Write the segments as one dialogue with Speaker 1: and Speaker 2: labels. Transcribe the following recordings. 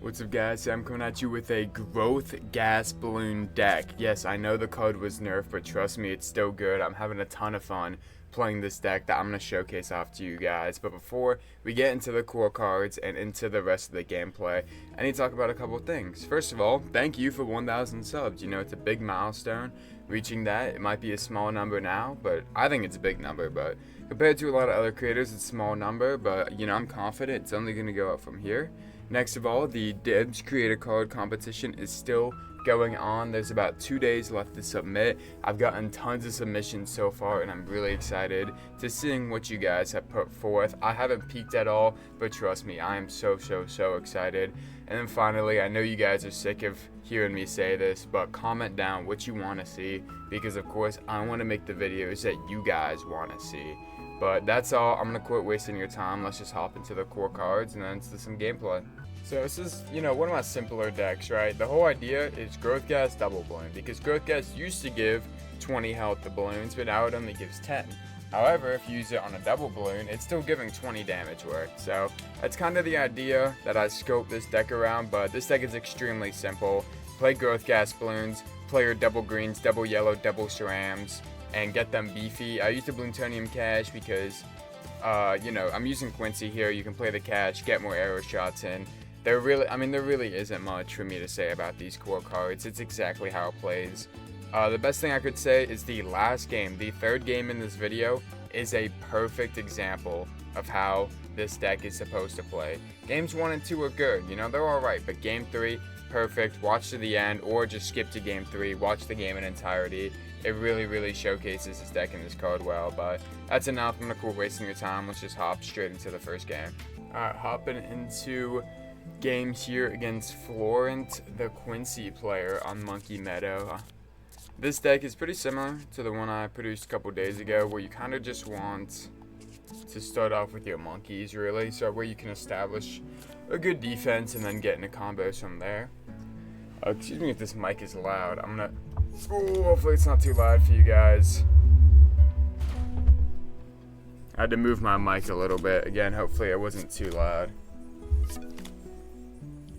Speaker 1: What's up guys, I'm coming at you with a Growth Gas Bloon deck. Yes, I know the code was nerfed, but trust me, it's still good. I'm having a ton of fun playing this deck that I'm going to showcase off to you guys. But before we get into the core cards and into the rest of the gameplay, I need to talk about a couple of things. First of all, thank you for 1,000 subs. You know, it's a big milestone. Reaching that, it might be a small number now, but I think it's a big number. But compared to a lot of other creators, it's a small number, but you know, I'm confident it's only going to go up from here. Next of all, the Dibs Creator Card competition is still going on. There's about 2 days left to submit. I've gotten tons of submissions so far, and I'm really excited to seeing what you guys have put forth. I haven't peeked at all, but trust me, I am so excited. And then finally, I know you guys are sick of hearing me say this, but comment down what you want to see, because of course, I want to make the videos that you guys want to see. But that's all. I'm going to quit wasting your time. Let's just hop into the core cards and then into some gameplay. So this is, you know, one of my simpler decks, right? The whole idea is Growth Gas Double Bloon, because Growth Gas used to give 20 health to balloons, but now it only gives 10. However, if you use it on a double balloon, it's still giving 20 damage worth. So that's kind of the idea that I scoped this deck around, but this deck is extremely simple. Play Growth Gas Bloons, play your double greens, double yellow, double cerams, and get them beefy. I use the Bloontonium Cache because, you know, I'm using Quincy here. You can play the Cache, get more arrow shots in. There really isn't much for me to say about these core cards. It's exactly how it plays. The best thing I could say is the last game, the third game in this video, is a perfect example of how this deck is supposed to play. Games 1 and 2 are good, you know, they're alright, but game 3, perfect. Watch to the end, or just skip to game 3, watch the game in entirety. It really showcases this deck and this card well, but that's enough. I'm gonna quit wasting your time. Let's just hop straight into the first game. Alright, hopping into game here against Florent, the Quincy player on Monkey Meadow. This deck is pretty similar to the one I produced a couple days ago, where you kind of just want to start off with your monkeys, really, so where you can establish a good defense and then get into combos from there. Excuse me if this mic is loud. Hopefully it's not too loud for you guys. I had to move my mic a little bit. Again, hopefully it wasn't too loud.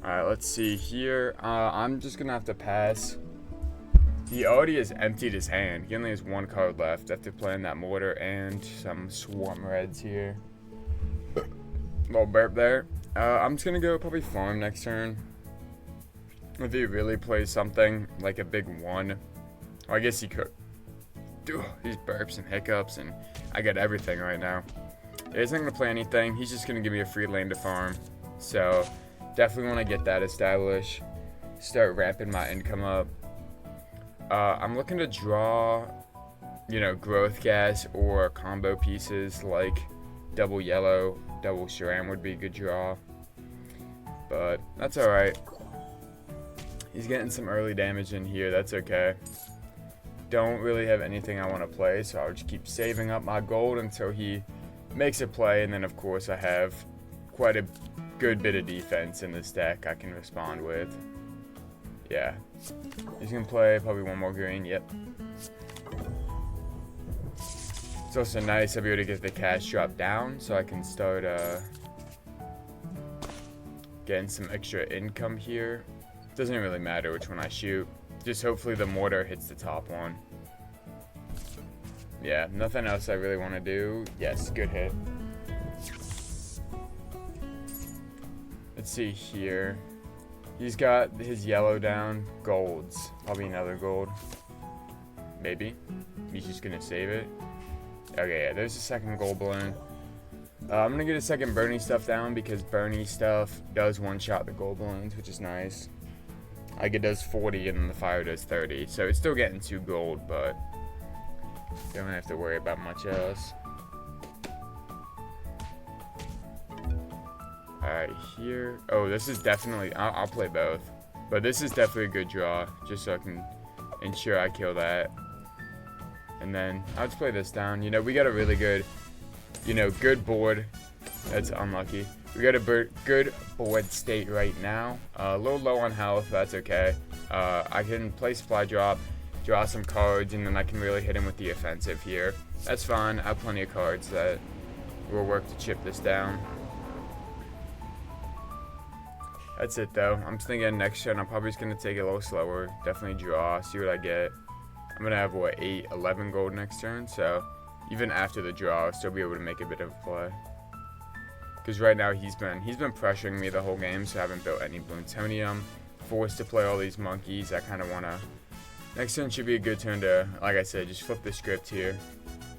Speaker 1: Alright, let's see here. I'm just gonna have to pass. He already has emptied his hand. He only has one card left after playing that Mortar and some Swarm Reds here. Little burp there. I'm just gonna go probably farm next turn. If he really plays something like a big 1, or I guess he could. Dude, these burps and hiccups, and I got everything right now. He's not gonna play anything. He's just gonna give me a free lane to farm. So definitely want to get that established. Start ramping my income up. I'm looking to draw, you know, Growth Gas or combo pieces like double yellow, double ceram would be a good draw. But that's alright. He's getting some early damage in here. That's okay. Don't really have anything I want to play, so I'll just keep saving up my gold until he makes a play. And then, of course, I have quite a good bit of defense in this deck I can respond with. Yeah. He's going to play probably one more green. Yep. It's also nice I'll be able to get the cash drop down so I can start getting some extra income here. Doesn't really matter which one I shoot. Just hopefully the Mortar hits the top one. Yeah, nothing else I really want to do. Yes, good hit. Let's see here. He's got his yellow down. Golds. Probably another gold. Maybe. He's just going to save it. Okay, yeah, there's a second gold balloon. I'm going to get a second Burny stuff down because Burny stuff does one-shot the gold balloons, which is nice. Like, it does 40 and then the fire does 30. So it's still getting 2 gold, but don't have to worry about much else. Alright, here. Oh, this is definitely. I'll play both. But this is definitely a good draw, just so I can ensure I kill that. And then I'll just play this down. You know, we got a really good, you know, good board. That's unlucky. We got a good board state right now. A little low on health, that's okay. I can play supply drop, draw some cards, and then I can really hit him with the offensive here. That's fine. I have plenty of cards that will work to chip this down. That's it though. I'm just thinking next turn I'm probably just gonna take it a little slower. Definitely draw, see what I get. I'm gonna have what, 8, 11 gold next turn, so even after the draw I'll still be able to make a bit of a play. Because right now he's been pressuring me the whole game, so I haven't built any Bloontonium. Forced to play all these monkeys. I kinda wanna, next turn should be a good turn to, like I said, just flip the script here.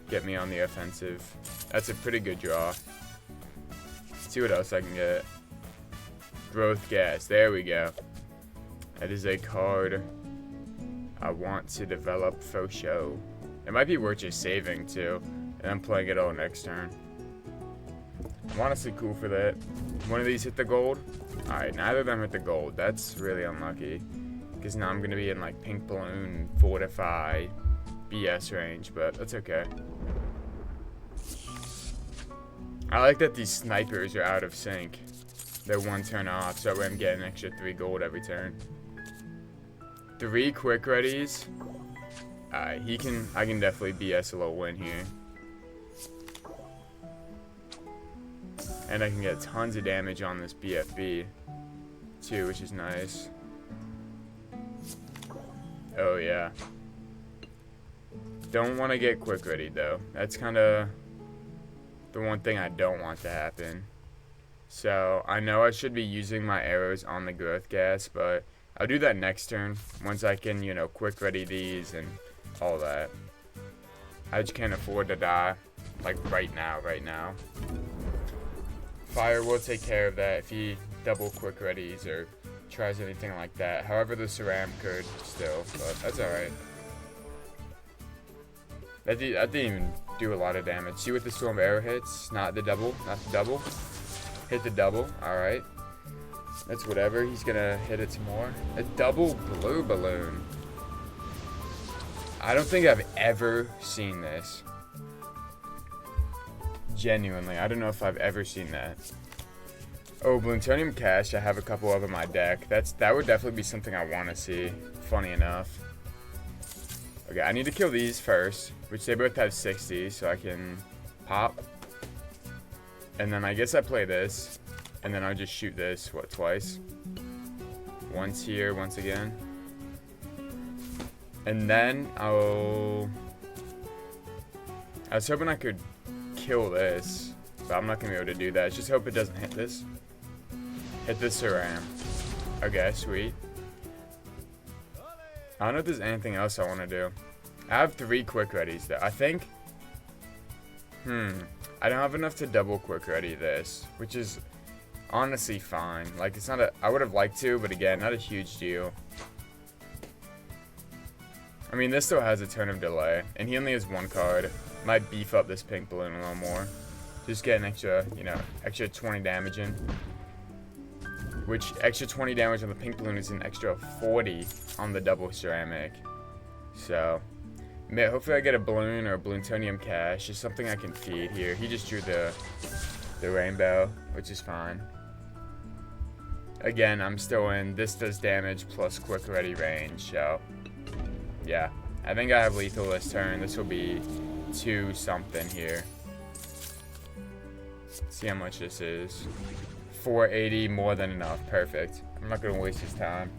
Speaker 1: Get me on the offensive. That's a pretty good draw. Let's see what else I can get. Growth Gas, there we go. That is a card I want to develop for show. It might be worth just saving too, and then playing it all next turn. I'm honestly cool for that. One of these hit the gold. Alright, neither of them hit the gold. That's really unlucky. Because now I'm going to be in like Pink Bloon, Fortify, BS range, but that's okay. I like that these snipers are out of sync. They're one turn off, so I'm getting an extra 3 gold every turn. 3 quick readies. Alright, I can definitely BS a little win here. And I can get tons of damage on this BFB too, which is nice. Oh yeah. Don't want to get quick ready though. That's kind of the one thing I don't want to happen. So I know I should be using my arrows on the growth gas, but I'll do that next turn once I can, you know, quick ready these and all that. I just can't afford to die like right now. Fire will take care of that if he double quick readies or tries anything like that. However, the Ceram could still, but that's alright. That didn't even do a lot of damage. See what the Storm Arrow hits? Not the double. Hit the double. Alright. That's whatever. He's gonna hit it some more. A double blue balloon. I don't think I've ever seen this. Genuinely, I don't know if I've ever seen that. Oh, Bloontonium Cache, I have a couple of in my deck. That would definitely be something I want to see, funny enough. Okay, I need to kill these first, which they both have 60, so I can pop. And then I guess I play this, and then I'll just shoot this, what, twice? Once here, once again. And then I was hoping I could kill this, but I'm not gonna be able to do that. Just hope it doesn't hit this. Hit this Ceram. Okay, sweet. I don't know if there's anything else I want to do. I have 3 quick readies though. I think I don't have enough to double quick ready this, which is honestly fine. Like, it's not I would have liked to, but again, not a huge deal. I mean, this still has a turn of delay, and he only has 1 card. Might beef up this Pink Bloon a little more. Just get an extra, you know, extra 20 damage in. Which, extra 20 damage on the Pink Bloon is an extra 40 on the double ceramic. So, hopefully I get a Bloon or a Bloontonium Cache. Just something I can feed here. He just drew the rainbow, which is fine. Again, I'm still in. This does damage plus quick ready range, so yeah. I think I have lethal this turn. This will be 2 something here. See how much this is. 480, more than enough. Perfect. I'm not gonna waste his time.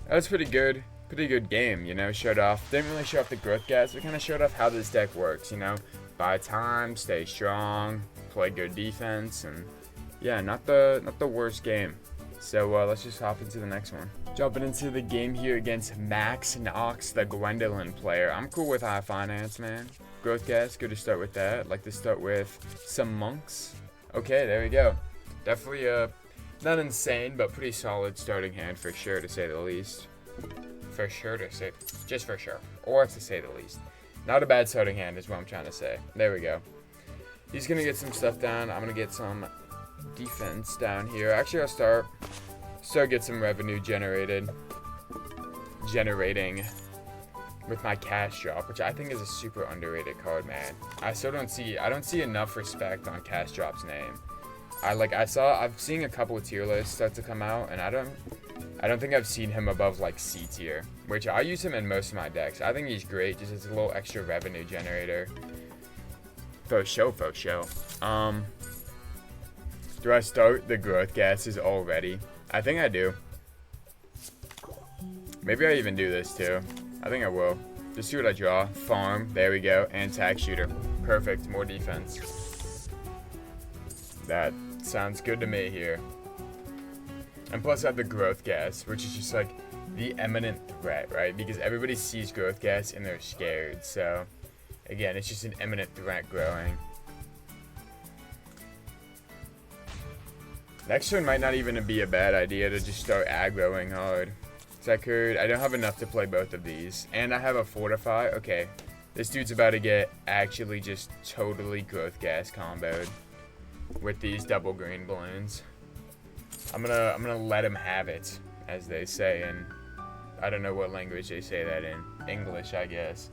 Speaker 1: That was pretty good. Pretty good game, you know. Showed off. Didn't really show off the growth gas, but kind of showed off how this deck works, you know. Buy time, stay strong, play good defense, and yeah, not the worst game. So let's just hop into the next one. Jumping into the game here against MaxKnox, the Gwendolyn player. I'm cool with high finance, man. Growth gas, good to start with that. Like to start with some monks. Okay, there we go. Definitely not insane, but pretty solid starting hand for sure, to say the least. For sure to say, just for sure, or to say the least. Not a bad starting hand is what I'm trying to say. There we go. He's gonna get some stuff down. I'm gonna get some defense down here. Actually, I'll start get some revenue generating with my cash drop, which I think is a super underrated card, man. I don't see enough respect on cash drop's name. I've seen a couple of tier lists start to come out, and I don't think I've seen him above like C tier, which I use him in most of my decks. I think he's great, just as a little extra revenue generator. Faux show. Do I start the growth gases already? I think I do. Maybe I even do this too. I think I will. Just see what I draw. Farm. There we go. And Tack Shooter. Perfect. More defense. That sounds good to me here. And plus I have the growth gas, which is just like the imminent threat, right? Because everybody sees growth gas and they're scared. So, again, it's just an imminent threat growing. Next turn might not even be a bad idea to just start aggroing hard. So I don't have enough to play both of these. And I have a Fortify. Okay, this dude's about to get actually just totally growth gas comboed with these double green balloons. I'm gonna let him have it, as they say, and I don't know what language they say that in. English, I guess.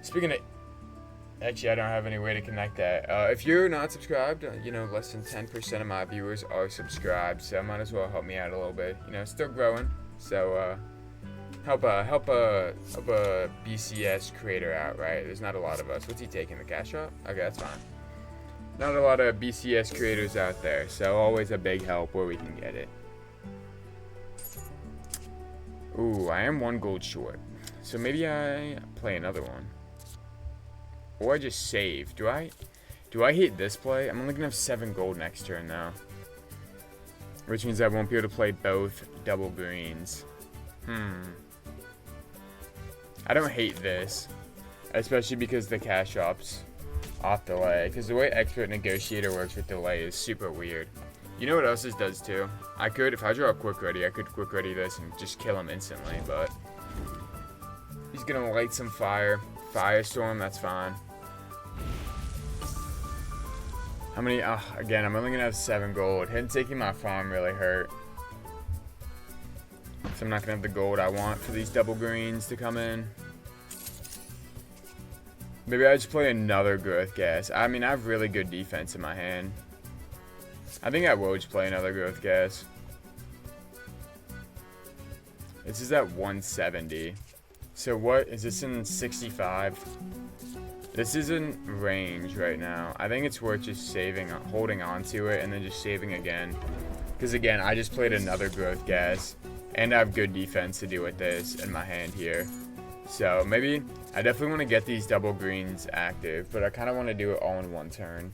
Speaker 1: Speaking of, actually, I don't have any way to connect that. If you're not subscribed, you know, less than 10% of my viewers are subscribed, so might as well help me out a little bit. You know, still growing, so help a BCS creator out, right? There's not a lot of us. What's he taking, the cash shop? Okay, that's fine. Not a lot of BCS creators out there, so always a big help where we can get it. Ooh, I am 1 gold short, so maybe I play another one. Or I just save. Do I hate this play? I'm only gonna have 7 gold next turn now. Which means I won't be able to play both double greens. I don't hate this. Especially because the cash shop's off delay. Because the way Expert Negotiator works with delay is super weird. You know what else this does too? I could, if I draw a quick ready, I could quick ready this and just kill him instantly, but he's gonna light some fire. Firestorm, that's fine. How many? Again, I'm only gonna have 7 gold. Him taking my farm really hurt. So I'm not gonna have the gold I want for these double greens to come in. Maybe I just play another growth gas. I mean, I have really good defense in my hand. I think I will just play another growth gas. This is at 170. So what is this in 65? This is in range right now. I think it's worth just saving, holding on to it, and then just saving again. Because again, I just played another growth gas, and I have good defense to do with this in my hand here. So maybe I definitely want to get these double greens active, but I kind of want to do it all in one turn.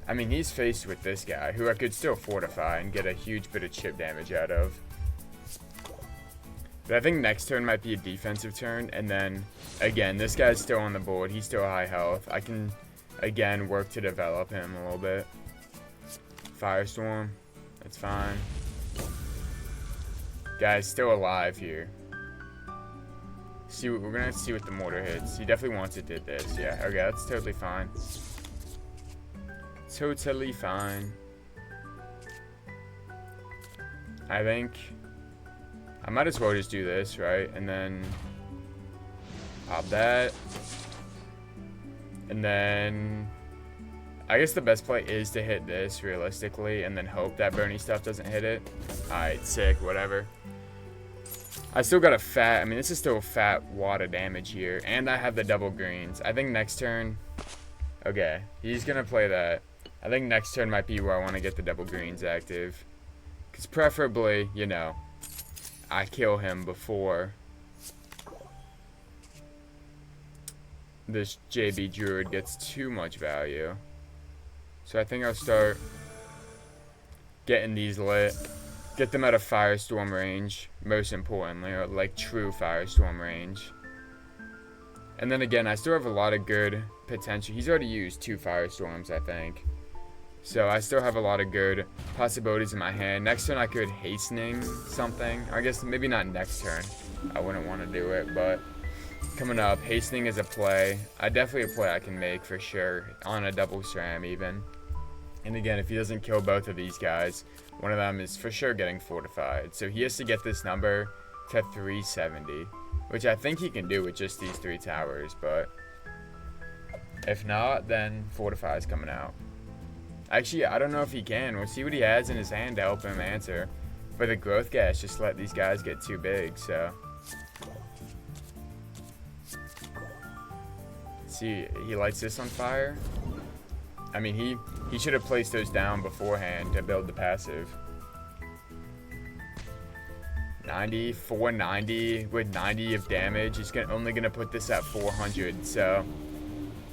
Speaker 1: I mean, he's faced with this guy, who I could still fortify and get a huge bit of chip damage out of. But I think next turn might be a defensive turn, and then, again, this guy's still on the board. He's still high health. I can, again, work to develop him a little bit. Firestorm, that's fine. Guy's still alive here. We're gonna see what the mortar hits. He definitely wants it did this. Yeah, okay, that's totally fine. Totally fine. I think I might as well just do this, right? And then pop that. And then I guess the best play is to hit this realistically and then hope that Burny stuff doesn't hit it. Alright, sick, whatever. I still got a fat, I mean, this is still a fat wad of damage here. And I have the double greens. I think next turn, okay, he's going to play that. I think next turn might be where I want to get the double greens active. Because preferably, you know, I kill him before this JB Druid gets too much value. So I think I'll start getting these lit. Get them out of Firestorm range, most importantly, or like true Firestorm range. And then again, I still have a lot of good potential. He's already used 2 Firestorms, I think. So I still have a lot of good possibilities in my hand. Next turn I could Hastening something. I guess maybe not next turn. I wouldn't want to do it, but coming up, Hastening is a play. Definitely a play I can make for sure, on a double SRAM even. And again, if he doesn't kill both of these guys, one of them is for sure getting fortified. So he has to get this number to 370, which I think he can do with just these 3 towers, but if not, then Fortify is coming out. Actually, I don't know if he can. We'll see what he has in his hand to help him answer. But the growth gas just let these guys get too big, so. See, he lights this on fire. I mean, he should have placed those down beforehand to build the passive. 90, 490 with 90 of damage. He's only gonna put this at 400. So,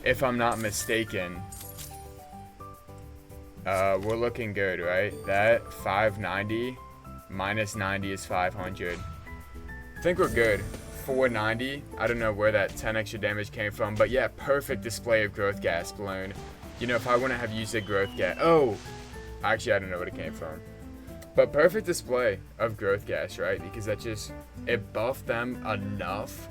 Speaker 1: if I'm not mistaken, we're looking good, right? That 590 minus 90 is 500. I think we're good. 490. I don't know where that 10 extra damage came from, but yeah, perfect display of Growth Gas Bloon. You know, if I wouldn't have used a Growth Gas, oh, actually I don't know what it came from. But perfect display of Growth Gas, right? Because that just, it buffed them enough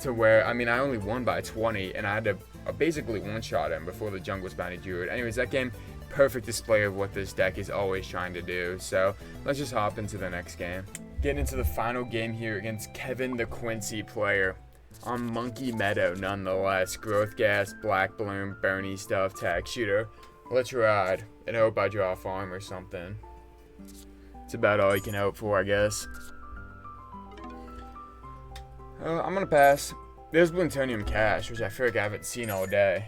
Speaker 1: to where, I mean, I only won by 20, and I had to basically one-shot him before the Jungle's Bounty Druid. Anyways, that game, perfect display of what this deck is always trying to do. So, let's just hop into the next game. Getting into the final game here against Kevin the Quincy player on Monkey Meadow, nonetheless. Growth Gas, Black Bloon, Burny stuff, Tack Shooter. Let's ride and hope I draw a farm or something. It's about all you can hope for, I guess. I'm gonna pass. There's Bloontonium Cache, which I feel like I haven't seen all day.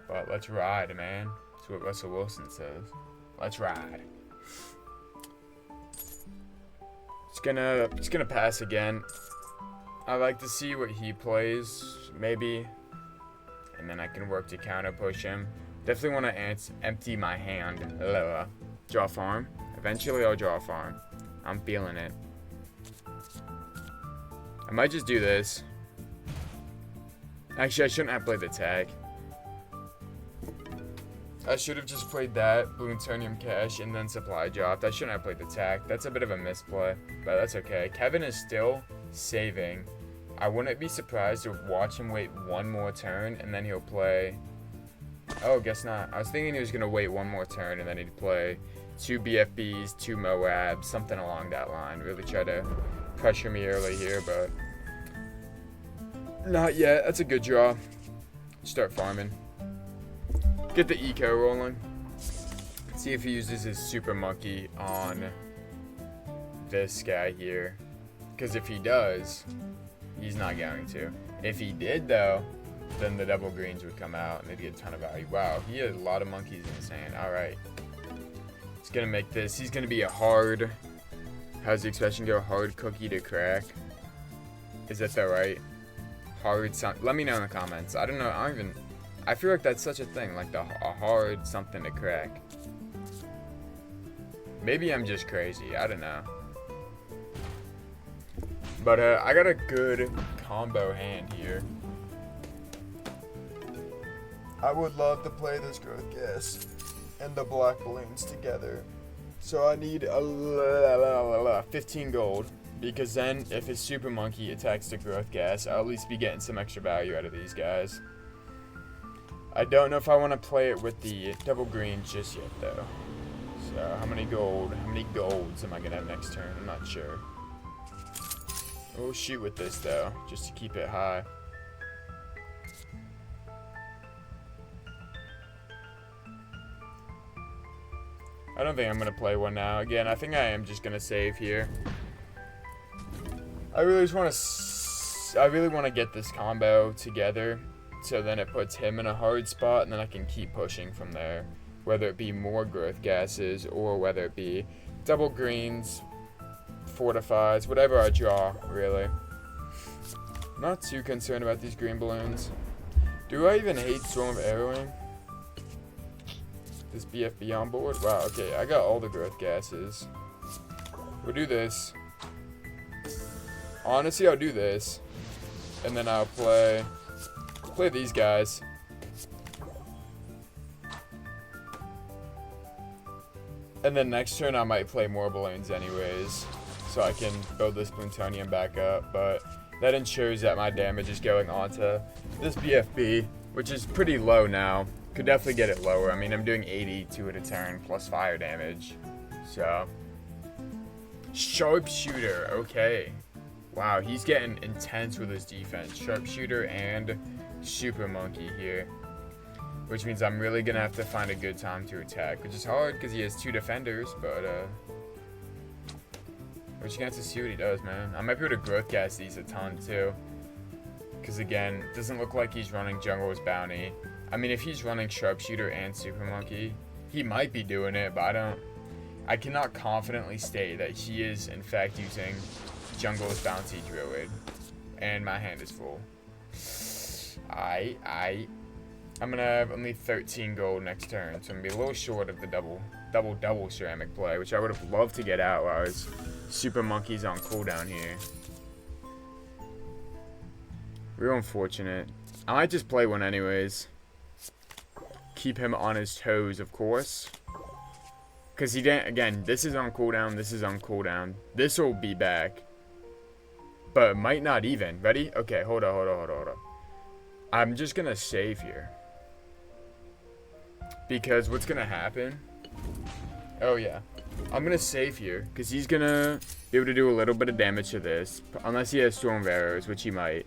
Speaker 1: But let's ride, man. That's what Russell Wilson says. Let's ride. It's gonna pass again. I like to see what he plays, maybe, and then I can work to counter push him. Definitely want to empty my hand. Draw farm. Eventually, I'll draw a farm. I'm feeling it. I might just do this. Actually, I shouldn't have played the tag. I should have just played that, Bloontonium Cache, and then supply dropped. I shouldn't have played the tag. That's a bit of a misplay, but that's okay. Kevin is still saving. I wouldn't be surprised to watch him wait one more turn, and then he'll play... Oh, guess not. I was thinking he was going to wait one more turn, and then he'd play 2 BFBs, 2 Moabs, something along that line. Really try to pressure me early here, but... Not yet. That's a good draw. Start farming. Get the eco rolling. See if he uses his super monkey on this guy here. Because if he does, he's not going to. If he did though, then the double greens would come out and they'd get a ton of value. Wow, he has a lot of monkeys in his hand. Alright. He's gonna make this. He's gonna be a hard, how's the expression go? Hard cookie to crack. Is that the right? Hard something. Let me know in the comments. I don't know. I feel like that's such a thing, like a hard something to crack. Maybe I'm just crazy, I don't know. But I got a good combo hand here. I would love to play this Growth Gas and the Black Bloons together. So I need 15 gold. Because then, if his Super Monkey attacks the Growth Gas, I'll at least be getting some extra value out of these guys. I don't know if I want to play it with the double greens just yet, though. So, how many golds am I going to have next turn? I'm not sure. We'll shoot with this, though, just to keep it high. I don't think I'm going to play one now. Again, I think I am just going to save here. I really want to get this combo together, so then it puts him in a hard spot, and then I can keep pushing from there. Whether it be more Growth Gases, or whether it be double greens, fortifies, whatever I draw, really. Not too concerned about these green balloons. Do I even hate Storm of Arrowing? This BFB on board? Wow, okay, I got all the Growth Gases. We'll do this. Honestly, I'll do this. And then I'll play these guys. And then next turn I might play more balloons anyways. So I can build this Bloontonium back up. But that ensures that my damage is going onto this BFB, which is pretty low now. Could definitely get it lower. I mean, I'm doing 82 at a turn plus fire damage. So. Sharpshooter, okay. Wow, he's getting intense with his defense. Sharpshooter and Super Monkey here. Which means I'm really going to have to find a good time to attack. Which is hard because he has 2 defenders, but we're just going to have to see what he does, man. I might be able to Growth Gas these a ton, too. Because, again, it doesn't look like he's running Jungle's Bounty. I mean, if he's running Sharpshooter and Super Monkey, he might be doing it, but I cannot confidently state that he is, in fact, using Jungle's Bounty Druid. And my hand is full. I'm gonna have only 13 gold next turn, so I'm gonna be a little short of the double ceramic play, which I would have loved to get out while I was Super Monkey's on cooldown here. Real unfortunate. I might just play one anyways. Keep him on his toes, of course. Because he didn't, again, this is on cooldown, this is on cooldown. This will be back. But might not even. Ready? Okay, hold on. I'm just gonna save here. Because what's gonna happen? Oh yeah. I'm gonna save here. Because he's gonna be able to do a little bit of damage to this. Unless he has Storm Arrows, which he might.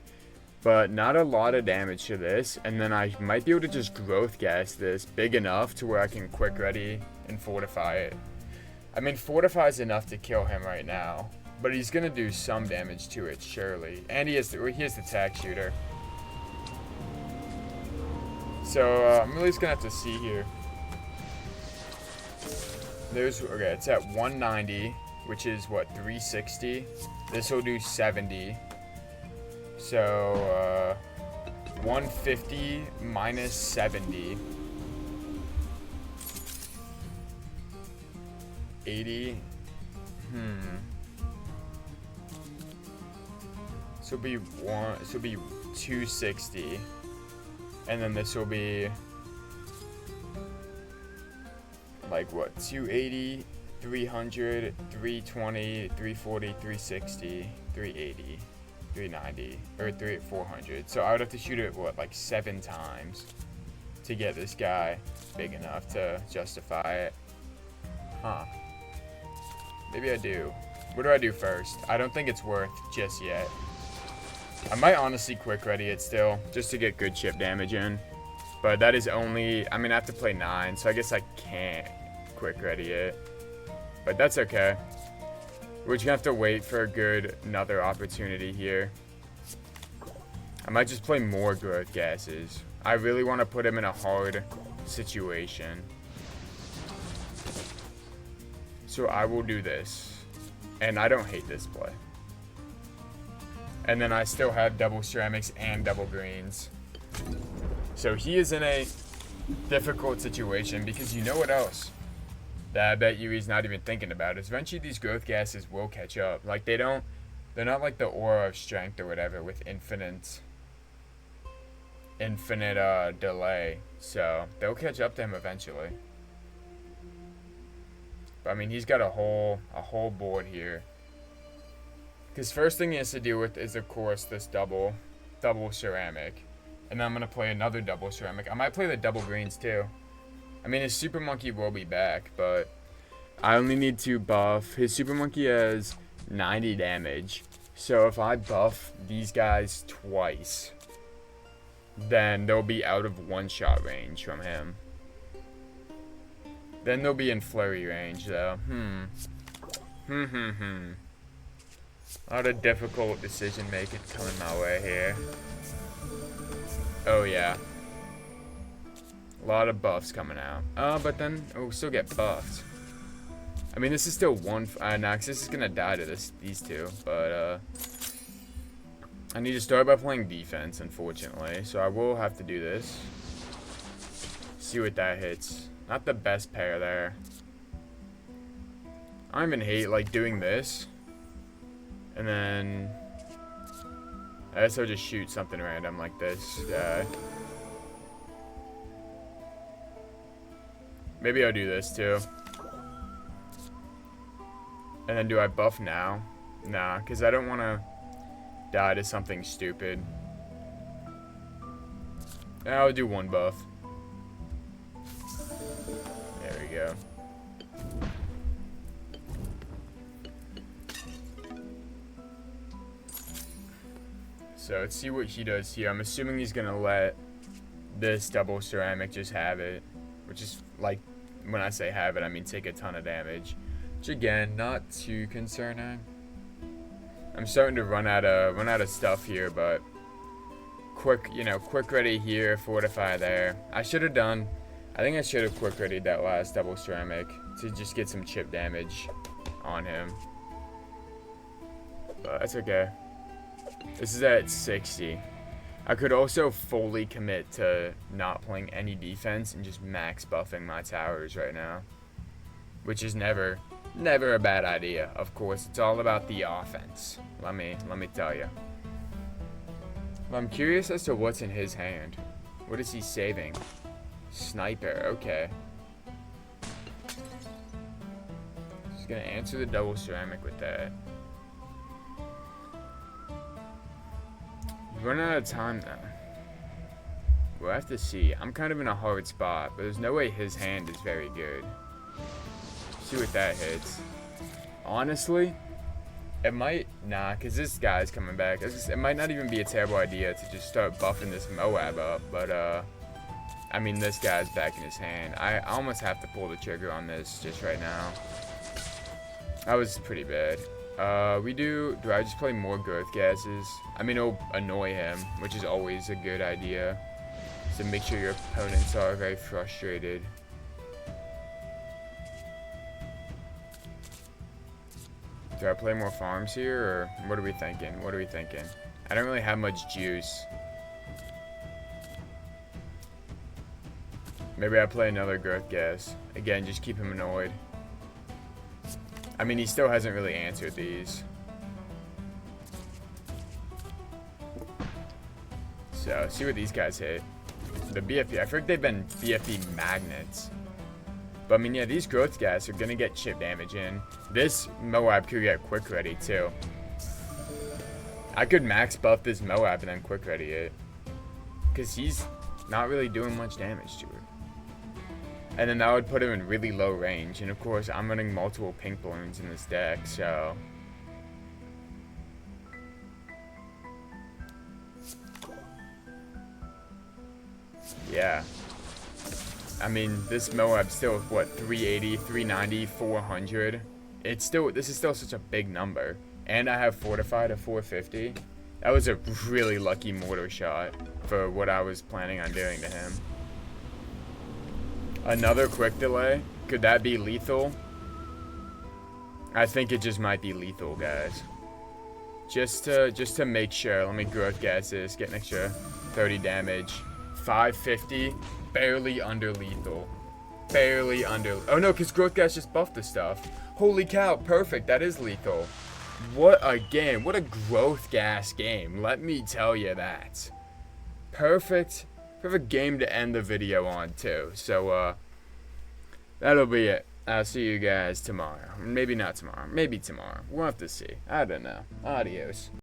Speaker 1: But not a lot of damage to this. And then I might be able to just Growth Gas this big enough to where I can Quick Ready and Fortify it. I mean, Fortify is enough to kill him right now. But he's gonna do some damage to it, surely. And he has the Tack Shooter. So, I'm really just gonna have to see here. Okay, it's at 190, which is what, 360? This will do 70. So, 150 minus 70. 80. This will be 260. And then this will be like what, 280, 300, 320, 340, 360, 380, 390, or 400. So I would have to shoot it, what, like 7 times to get this guy big enough to justify it. Huh. Maybe I do. What do I do first? I don't think it's worth just yet. I might honestly Quick Ready it still, just to get good chip damage in. But that is only, I mean, I have to play 9, so I guess I can't Quick Ready it. But that's okay. We're just gonna have to wait for another opportunity here. I might just play more Growth Gases. I really want to put him in a hard situation. So I will do this. And I don't hate this play. And then I still have double ceramics and double greens. So he is in a difficult situation because you know what else that I bet you he's not even thinking about is eventually these Growth Gases will catch up. Like they're not like the Aura of Strength or whatever with infinite delay. So they'll catch up to him eventually. But I mean, he's got a whole board here. Because first thing he has to deal with is, of course, this double ceramic. And then I'm going to play another double ceramic. I might play the double greens, too. I mean, his Super Monkey will be back, but I only need to buff. His Super Monkey has 90 damage. So if I buff these guys twice, then they'll be out of one-shot range from him. Then they'll be in flurry range, though. A lot of difficult decision making coming my way here. Oh yeah. A lot of buffs coming out. But then we'll still get buffed. I mean, this is still one. Nah, 'cause this is gonna die to these two. But I need to start by playing defense, unfortunately. So I will have to do this. See what that hits. Not the best pair there. I don't even hate like doing this. And then I guess I'll just shoot something random like this guy. Maybe I'll do this too. And then do I buff now? Nah, because I don't want to die to something stupid. I'll do one buff. There we go. So let's see what he does here. I'm assuming he's gonna let this double ceramic just have it, which is like, when I say have it, I mean take a ton of damage. Which again, not too concerning. I'm starting to run out of stuff here, but quick, quick ready here, fortify there. I should have done, I think I should have quick readied that last double ceramic to just get some chip damage on him. But that's okay. This is at 60. I could also fully commit to not playing any defense and just max buffing my towers right now. Which is never a bad idea. Of course, it's all about the offense. Let me tell you. I'm curious as to what's in his hand. What is he saving? Sniper, okay. He's gonna answer the double ceramic with that. He's running out of time though. We'll have to see. I'm kind of in a hard spot, but there's no way his hand is very good. See what that hits. Honestly, it might, because this guy's coming back. It might not even be a terrible idea to just start buffing this Moab up, but, I mean, this guy's back in his hand. I almost have to pull the trigger on this just right now. That was pretty bad. Do I just play more growth gases? I mean, it'll annoy him, which is always a good idea. So make sure your opponents are very frustrated. Do I play more farms here, or what are we thinking? I don't really have much juice. Maybe I play another growth gas. Again, just keep him annoyed. I mean, he still hasn't really answered these. So, see what these guys hit. The BFP, I feel like they've been BFP magnets. But I mean, yeah, these growth gas are gonna get chip damage in. This Moab could get quick ready too. I could max buff this Moab and then quick ready it. Because he's not really doing much damage to it. And then that would put him in really low range. And of course, I'm running multiple Pink Bloons in this deck, so. Yeah. I mean, this Moab's still, what, 380, 390, 400? This is still such a big number. And I have Fortify to 450. That was a really lucky mortar shot for what I was planning on doing to him. Another quick delay? Could that be lethal? I think it just might be lethal, guys. Just to make sure, let me growth gas this, get an extra 30 damage. 550. Barely under lethal. Barely under. Oh no, because growth gas just buffed the stuff. Holy cow, perfect. That is lethal. What a game. What a growth gas game. Let me tell you that. Perfect game to end the video on too. So that'll be it. I'll see you guys tomorrow. Maybe not tomorrow. Maybe tomorrow. We'll have to see. I don't know. Adios.